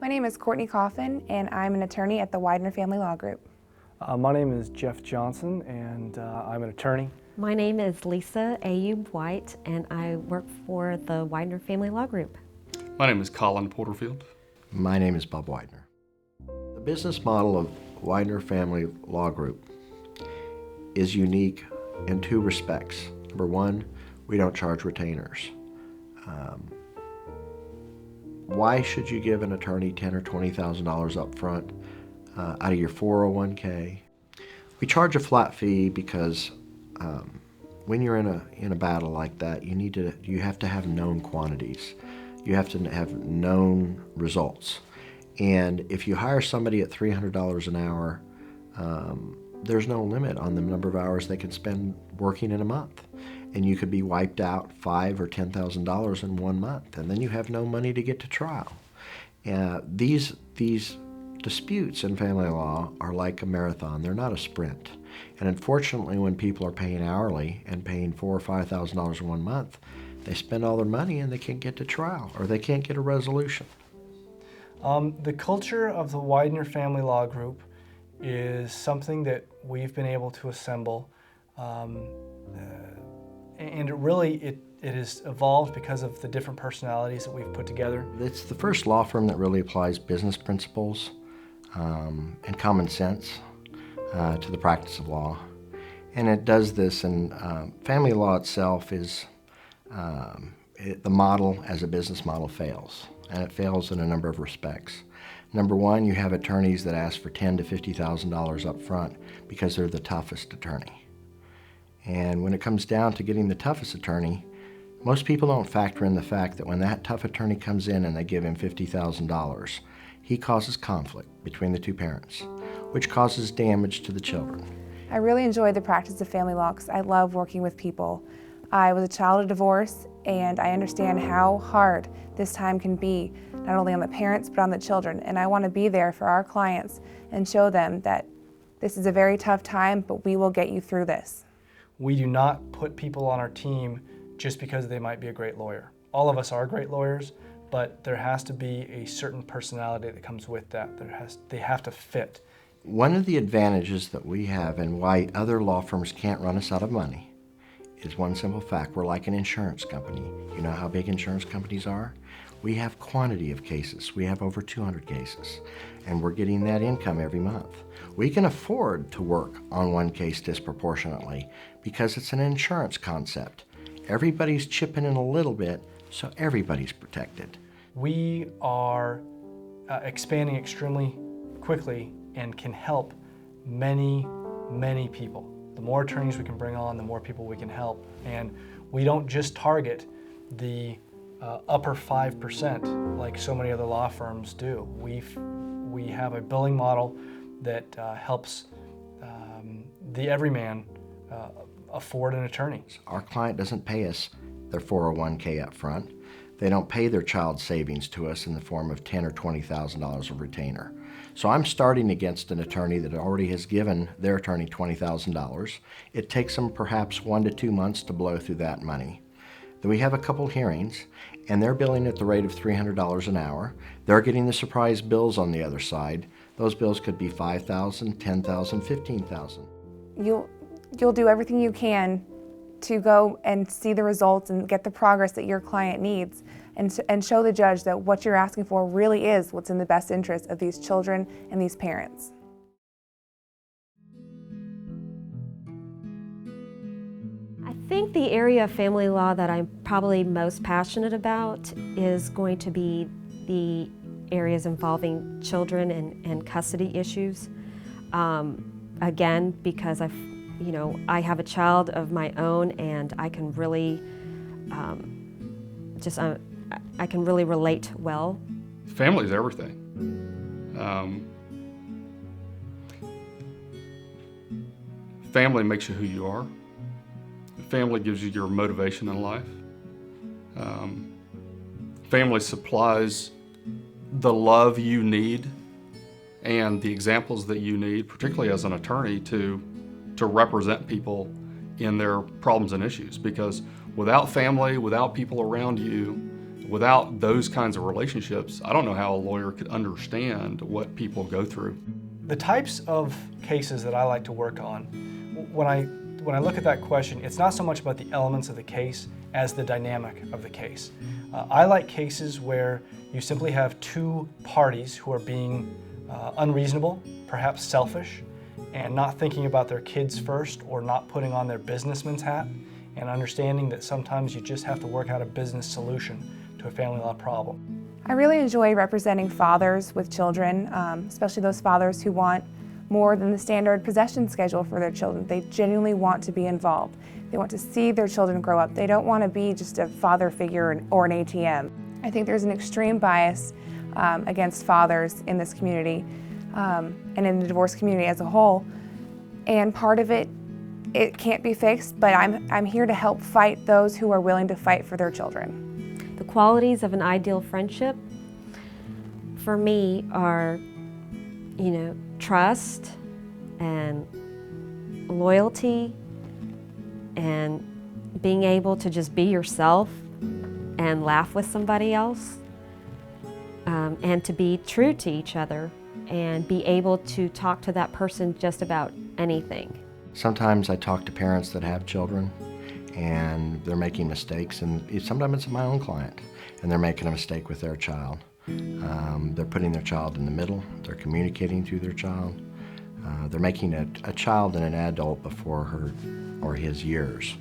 My name is Courtney Coffin, and I'm an attorney at the Widener Family Law Group. My name is Jeff Johnson, and I'm an attorney. My name is Lisa Ayub White, and I work for the Widener Family Law Group. My name is Colin Porterfield. My name is Bob Widener. The business model of Widener Family Law Group is unique in two respects. Number one, we don't charge retainers. Why should you give an attorney $10,000 or $20,000 up front out of your 401k? We charge a flat fee because when you're in a battle like that, you have to have known quantities. You have to have known results. And if you hire somebody at $300 an hour, there's no limit on the number of hours they can spend working in a month. And you could be wiped out $5,000 or $10,000 in 1 month, and then you have no money to get to trial. These disputes in family law are like a marathon. They're not a sprint. And unfortunately, when people are paying hourly and paying $4,000 or $5,000 in 1 month, they spend all their money and they can't get to trial, or they can't get a resolution. The culture of the Widener Family Law Group is something that we've been able to assemble, and it has evolved because of the different personalities that we've put together. It's the first law firm that really applies business principles and common sense to the practice of law. And it does this, and family law itself is, the model as a business model fails, and it fails in a number of respects. Number one, you have attorneys that ask for $10,000 to $50,000 up front because they're the toughest attorney. And when it comes down to getting the toughest attorney, most people don't factor in the fact that when that tough attorney comes in and they give him $50,000, he causes conflict between the two parents, which causes damage to the children. I really enjoy the practice of family law because I love working with people. I was a child of divorce, and I understand how hard this time can be, not only on the parents but on the children. And I want to be there for our clients and show them that this is a very tough time, but we will get you through this. We do not put people on our team just because they might be a great lawyer. All of us are great lawyers, but there has to be a certain personality that comes with that. They have to fit. One of the advantages that we have and why other law firms can't run us out of money is one simple fact. We're like an insurance company. You know how big insurance companies are? We have quantity of cases. We have over 200 cases, and we're getting that income every month. We can afford to work on one case disproportionately because it's an insurance concept. Everybody's chipping in a little bit, so everybody's protected. We are expanding extremely quickly and can help many, many people. The more attorneys we can bring on, the more people we can help. And we don't just target the upper 5% like so many other law firms do. We have a billing model that helps the everyman afford an attorney. Our client doesn't pay us their 401k up front. They don't pay their child savings to us in the form of $10,000 or $20,000 of retainer. So I'm starting against an attorney that already has given their attorney $20,000. It takes them perhaps 1 to 2 months to blow through that money. Then we have a couple hearings, and they're billing at the rate of $300 an hour. They're getting the surprise bills on the other side. Those bills could be $5,000, $10,000, $15,000. You'll do everything you can to go and see the results and get the progress that your client needs, and show the judge that what you're asking for really is what's in the best interest of these children and these parents. I think the area of family law that I'm probably most passionate about is going to be the areas involving children and custody issues. Again, because I have a child of my own, and I can really I can really relate well. Family is everything. Family makes you who you are. Family gives you your motivation in life. Family supplies the love you need and the examples that you need, particularly as an attorney, to represent people in their problems and issues. Because without family, without people around you, without those kinds of relationships, I don't know how a lawyer could understand what people go through. The types of cases that I like to work on, when I look at that question, it's not so much about the elements of the case as the dynamic of the case. I like cases where you simply have two parties who are being unreasonable, perhaps selfish, and not thinking about their kids first or not putting on their businessman's hat, and understanding that sometimes you just have to work out a business solution to a family law problem. I really enjoy representing fathers with children, especially those fathers who want more than the standard possession schedule for their children. They genuinely want to be involved. They want to see their children grow up. They don't want to be just a father figure or an ATM. I think there's an extreme bias against fathers in this community and in the divorce community as a whole. And part of it can't be fixed, but I'm here to help fight those who are willing to fight for their children. The qualities of an ideal friendship for me are, trust and loyalty and being able to just be yourself and laugh with somebody else, and to be true to each other and be able to talk to that person just about anything. Sometimes I talk to parents that have children and they're making mistakes, and sometimes it's my own client and they're making a mistake with their child. They're putting their child in the middle, they're communicating to their child, they're making a child and an adult before her or his years.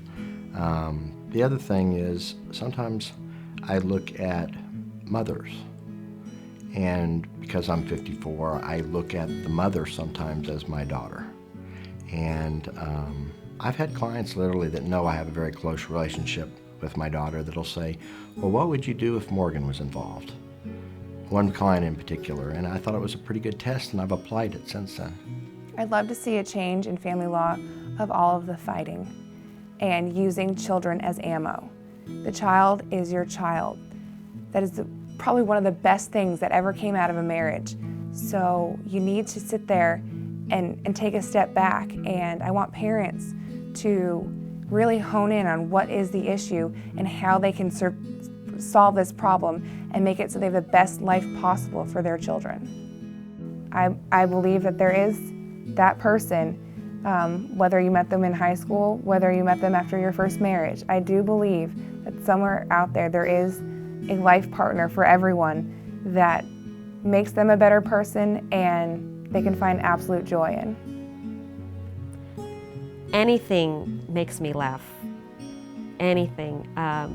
The other thing is sometimes I look at mothers, and because I'm 54, I look at the mother sometimes as my daughter. And I've had clients literally that know I have a very close relationship with my daughter that'll say, well, what would you do if Morgan was involved? One client in particular, and I thought it was a pretty good test, and I've applied it since then. I'd love to see a change in family law of all of the fighting and using children as ammo. The child is your child. That is probably one of the best things that ever came out of a marriage. So you need to sit there and take a step back, and I want parents to really hone in on what is the issue and how they can solve this problem and make it so they have the best life possible for their children. I believe that there is that person, whether you met them in high school, whether you met them after your first marriage. I do believe that somewhere out there is a life partner for everyone that makes them a better person and they can find absolute joy in. Anything makes me laugh. Anything. I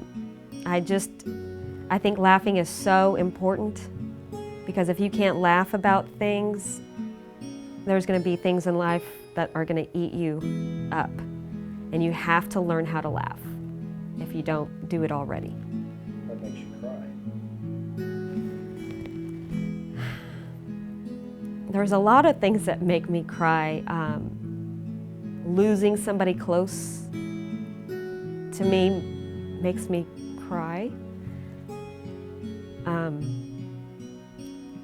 think laughing is so important, because if you can't laugh about things, there's going to be things in life that are going to eat you up. And you have to learn how to laugh if you don't do it already. What makes you cry? There's a lot of things that make me cry. Losing somebody close to me makes me cry.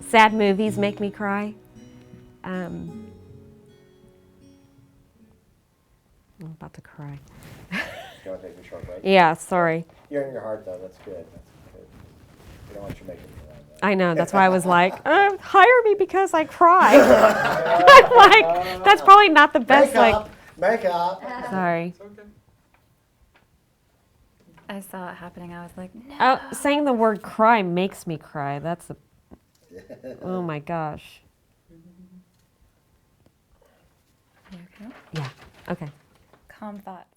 Sad movies make me cry. I'm about to cry. You want to take a short break? Yeah, sorry. You're in your heart, though. That's good. That's good. You don't want you making me laugh. I know, that's why I was like, hire me because I cry. I'm like, that's probably not the best. Makeup. Sorry. I saw it happening. I was like, no. Oh, saying the word cry makes me cry. That's oh my gosh. You okay? Yeah, okay. Calm thoughts.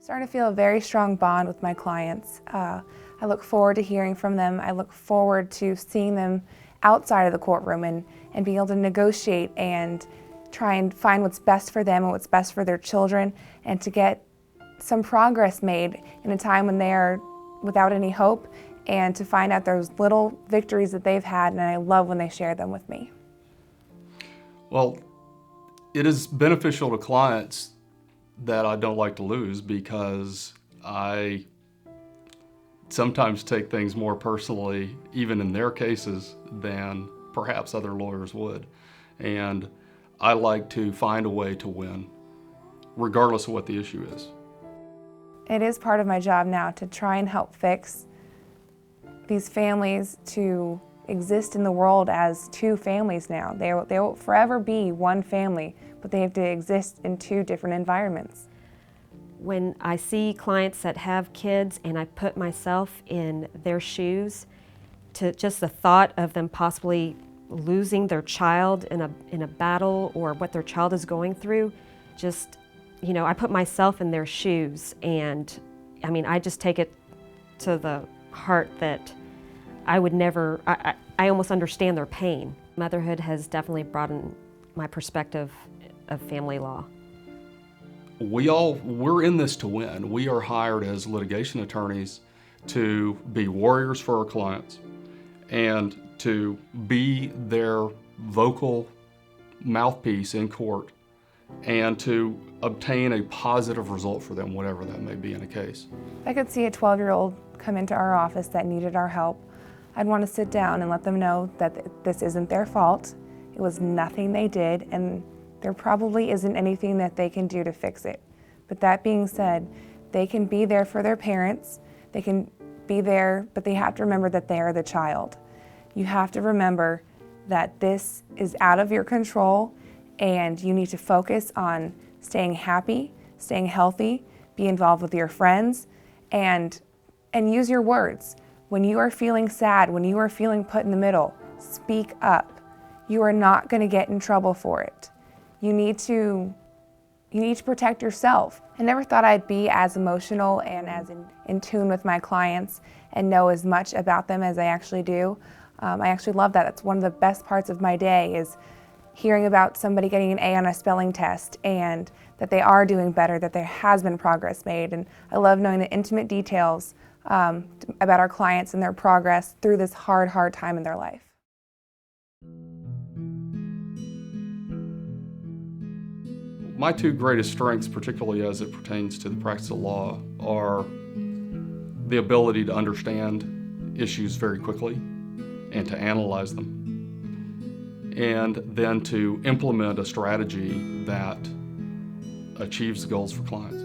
Starting to feel a very strong bond with my clients. I look forward to hearing from them. I look forward to seeing them outside of the courtroom and being able to negotiate and try and find what's best for them and what's best for their children, and to get some progress made in a time when they are without any hope, and to find out those little victories that they've had, and I love when they share them with me. Well, it is beneficial to clients that I don't like to lose, because I sometimes take things more personally, even in their cases, than perhaps other lawyers would. And I like to find a way to win, regardless of what the issue is. It is part of my job now to try and help fix these families to exist in the world as two families now. They will forever be one family, but they have to exist in two different environments. When I see clients that have kids and I put myself in their shoes, to just the thought of them possibly losing their child in a battle or what their child is going through, just, you know, I put myself in their shoes, and I mean, I just take it to the heart that I would never, I almost understand their pain. Motherhood has definitely broadened my perspective of family law. We're in this to win. We are hired as litigation attorneys to be warriors for our clients and to be their vocal mouthpiece in court and to obtain a positive result for them, whatever that may be in a case. If I could see a 12-year-old come into our office that needed our help, I'd want to sit down and let them know that this isn't their fault. It was nothing they did, and there probably isn't anything that they can do to fix it. But that being said, they can be there for their parents. They can be there, but they have to remember that they are the child. You have to remember that this is out of your control, and you need to focus on staying happy, staying healthy, be involved with your friends, and use your words. When you are feeling sad, when you are feeling put in the middle, speak up. You are not going to get in trouble for it. You need to protect yourself. I never thought I'd be as emotional and as in tune with my clients and know as much about them as I actually do. I actually love that. That's one of the best parts of my day, is hearing about somebody getting an A on a spelling test and that they are doing better, that there has been progress made. And I love knowing the intimate details about our clients and their progress through this hard time in their life. My two greatest strengths, particularly as it pertains to the practice of law, are the ability to understand issues very quickly and to analyze them, and then to implement a strategy that achieves the goals for clients.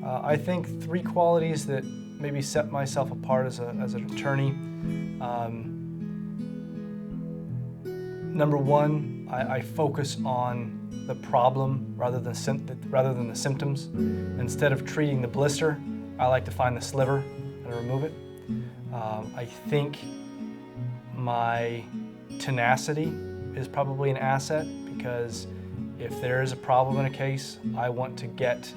I think three qualities that maybe set myself apart as an attorney. Number one, I focus on the problem rather than the symptoms. Instead of treating the blister, I like to find the sliver and remove it. I think my tenacity is probably an asset, because if there is a problem in a case, I want to get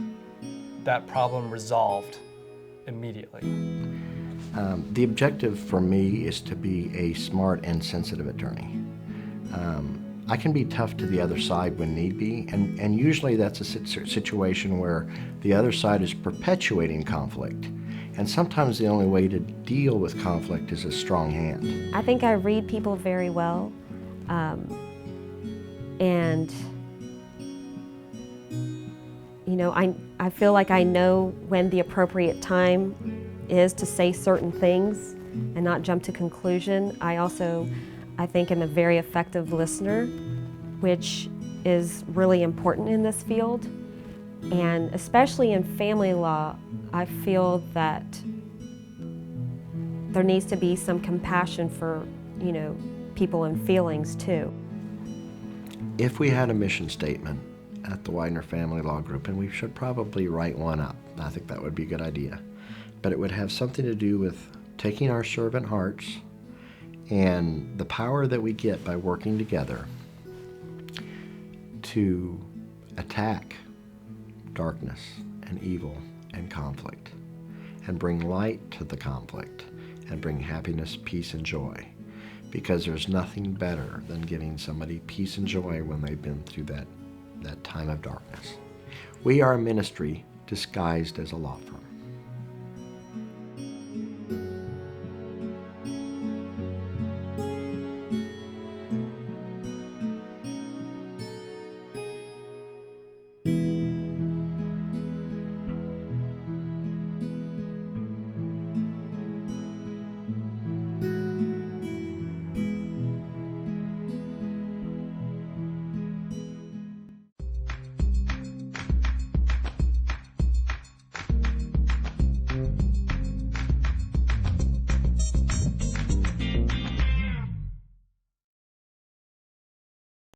that problem resolved immediately. The objective for me is to be a smart and sensitive attorney. I can be tough to the other side when need be, and usually that's a situation where the other side is perpetuating conflict. And sometimes the only way to deal with conflict is a strong hand. I think I read people very well, and you know, I feel like I know when the appropriate time is to say certain things and not jump to conclusion. I think I'm a very effective listener, which is really important in this field. And especially in family law, I feel that there needs to be some compassion for, you know, people and feelings too. If we had a mission statement at the Widener Family Law Group, and we should probably write one up, I think that would be a good idea, but it would have something to do with taking our servant hearts and the power that we get by working together to attack darkness and evil and conflict, and bring light to the conflict, and bring happiness, peace, and joy. Because there's nothing better than giving somebody peace and joy when they've been through that time of darkness. We are a ministry disguised as a law firm.